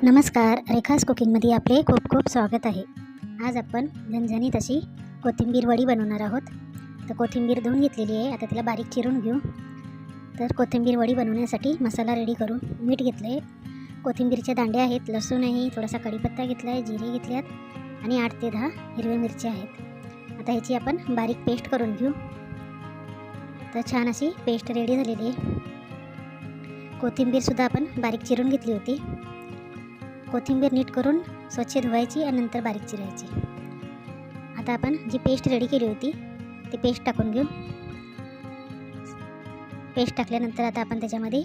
नमस्कार, रेखास कुकिंगमध्ये आपले खूप खूप स्वागत आहे. आज आपण झणझणीत अशी कोथिंबीर वडी बनवणार आहोत. तर कोथिंबीर धुवून घेतलेली आहे, आता तिला बारीक चिरून घेऊ. तर कोथिंबीर वडी बनवण्यासाठी मसाला रेडी करू. मीठ घेतलं आहे, कोथिंबीरच्या दांड्या आहेत, लसूण आहे, थोडासा कढीपत्ता घेतला आहे, जिरे घेतल्यात आणि 8 ते 10 हिरव्या मिरच्या आहेत. आता ह्याची आपण बारीक पेस्ट करून घेऊ. तर छान अशी पेस्ट रेडी झालेली आहे. कोथिंबीरसुद्धा आपण बारीक चिरून घेतली होती. कोथिंबीर नीट करून स्वच्छ धुवायची आणि नंतर बारीक चिरायची. आता आपण जी पेस्ट रेडी केली होती ती पेस्ट टाकून घेऊ. पेस्ट टाकल्यानंतर आता आपण त्याच्यामध्ये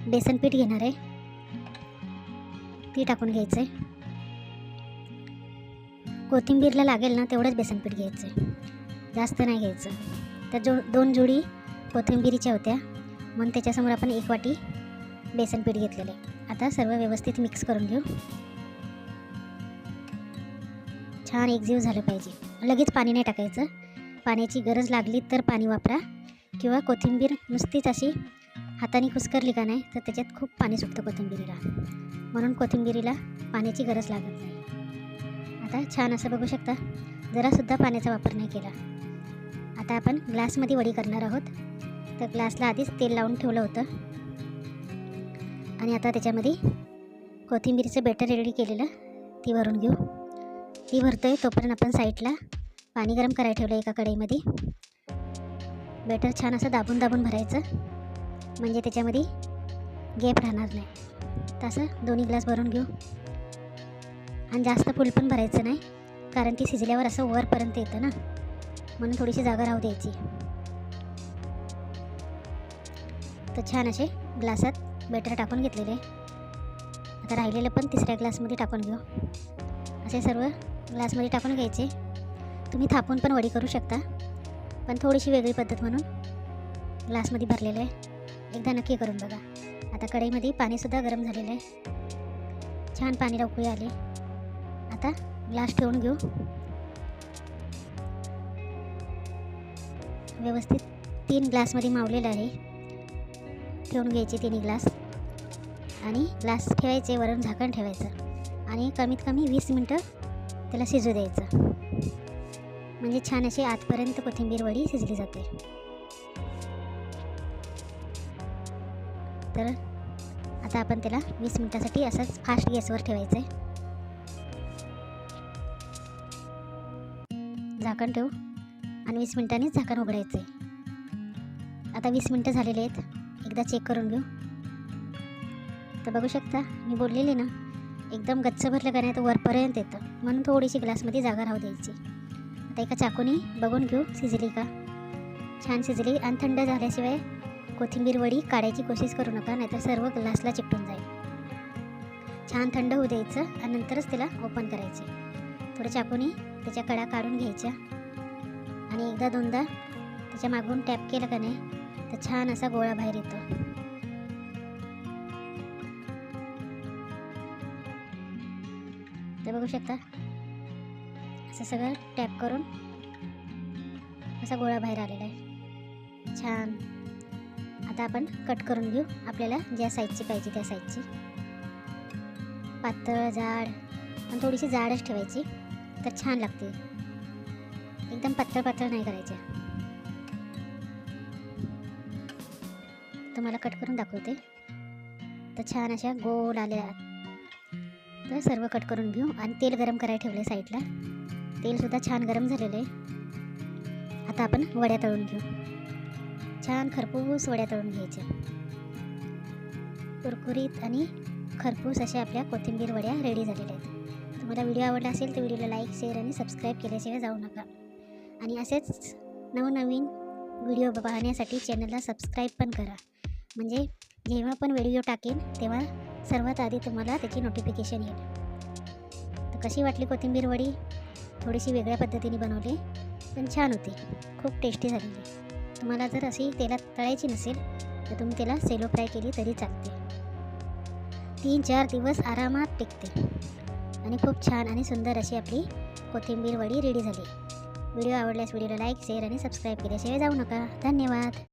बेसन पीठ घेणार आहे, ती टाकून घ्यायचं आहे. कोथिंबीरला लागेल ना तेवढंच बेसन पीठ घ्यायचं आहे, जास्त नाही घ्यायचं. तर 2 जोडी कोथिंबीरीच्या होत्या म्हणून त्याच्यासमोर आपण 1 वाटी बेसन पीठ घेतलेलं आहे. आता सर्व व्यवस्थित मिक्स करून घेऊ. छान एकजीव झालं पाहिजे. लगेच पाणी नाही टाकायचं, पाण्याची गरज लागली तर पाणी वापरा, किंवा कोथिंबीर नुसतीच अशी हाताने कुस्करली का नाही तर त्याच्यात खूप पाणी सुटतं कोथिंबीरीला, म्हणून कोथिंबीरीला पाण्याची गरज लागत नाही. आता छान असं बघू शकता, जरासुद्धा पाण्याचा वापर नाही केला. आता आपण ग्लासमध्ये वडी करणार आहोत. तर ग्लासला आधीच तेल लावून ठेवलं होतं आणि आता त्याच्यामध्ये कोथिंबीरचं बेटर रेडी केलेलं ती भरून घेऊ. ती भरतोय तोपर्यंत आपण साईडला पाणी गरम करायला ठेवलं एका कढईमध्ये. बेटर छान असं दाबून दाबून भरायचं, म्हणजे त्याच्यामध्ये गॅप राहणार नाही. तसं 2 ग्लास भरून घेऊ. आणि जास्त फुल पण भरायचं नाही, कारण ती शिजल्यावर असं वरपर्यंत येतं ना, म्हणून थोडीशी जागा राहू द्यायची. तर छान असे ग्लासात बेटर टाकून घेतलेले. आता राहिलेलं पण 3ऱ्या ग्लासमध्ये टाकून घेऊ. असे सर्व ग्लासमध्ये टाकून घ्यायचे. तुम्ही थापून पण वडी करू शकता, पण थोडीशी वेगळी पद्धत म्हणून ग्लासमध्ये भरलेलं आहे. एकदा नक्की करून बघा. आता कढईमध्ये पाणीसुद्धा गरम झालेलं आहे, छान पाणीला उकळी आली. आता ग्लास ठेवून घेऊ. व्यवस्थित 3 ग्लासमध्ये मावलेलं आहे. ठेवून घ्यायचे 3 ग्लास आणि ग्लास ठेवायचे, वरून झाकण ठेवायचं आणि कमीत कमी 20 मिनटं त्याला शिजू द्यायचं, म्हणजे छान अशी आतपर्यंत कोथिंबीर वडी शिजली जाते. तर आता आपण त्याला 20 मिनटासाठी असंच फास्ट गॅसवर ठेवायचं आहे. झाकण ठेवू आणि 20 मिनटांनीच झाकण उघडायचं आहे. आता 20 मिनटं झालेले आहेत, एकदा चेक करून घेऊ. तर बघू शकता, मी बोललेली ना, एकदम गच्च भरलं का नाही तर वरपर्यंत येतं, म्हणून थोडीशी ग्लासमध्ये जागा राहू द्यायची. आता एका चाकूने बघून घेऊ शिजली का. छान शिजली. आणि थंड झाल्याशिवाय कोथिंबीर वडी काढायची कोशिश करू नका, नाहीतर सर्व ग्लासला चिपटून जाईल. छान थंड होऊ द्यायचं आणि नंतरच त्याला ओपन करायचे. थोडं चाकूने त्याच्या कडा काढून घ्यायच्या आणि एकदा 2दा त्याच्या मागून टॅप केलं का नाही तर छान असा गोळा बाहेर येतो. तर बघू शकता, असं सगळं टॅप करून असा गोळा बाहेर आलेला आहे. छान. आता आपण कट करून घेऊ, आपल्याला ज्या साईजची पाहिजे त्या साईजची. पातळ, जाड, पण थोडीशी जाडच ठेवायची तर छान लागते. एकदम पातळ नाही करायच्या. तुम्हाला कट करून दाखवते. तर छान अशा गोल आल्या. तर सर्व कट करून घेऊ आणि तेल गरम करायला ठेवले साईडला. तेलसुद्धा छान गरम झालेलं आहे. आता आपण वड्या तळून घेऊ. छान खरपूस वड्या तळून घ्यायच्या. कुरकुरीत आणि खरपूस अशा आपल्या कोथिंबीर वड्या रेडी झालेल्या आहेत. तुम्हाला व्हिडिओ आवडला असेल तर व्हिडिओला लाईक, शेअर आणि सबस्क्राईब केल्याशिवाय जाऊ नका. आणि असेच नवनवीन व्हिडिओ पाहण्यासाठी चॅनलला सबस्क्राईब पण करा, म्हणजे जेव्हा पण व्हिडिओ टाकेन तेव्हा सर्वात आधी तुम्हाला त्याची नोटिफिकेशन येईल. तर कशी वाटली कोथिंबीर वडी? थोडीशी वेगळ्या पद्धतीने बनवली, पण छान होती, खूप टेस्टी झालेली. तुम्हाला जर अशी तेलात तळायची नसेल तर तुम्ही त्याला सेलो फ्राय केली तरी चालते. 3-4 दिवस आरामात टिकते आणि खूप छान आणि सुंदर अशी आपली कोथिंबीर वडी रेडी झाली. व्हिडिओ आवडल्यास व्हिडिओला लाईक, शेअर आणि सबस्क्राईब केल्याशिवाय जाऊ नका. धन्यवाद.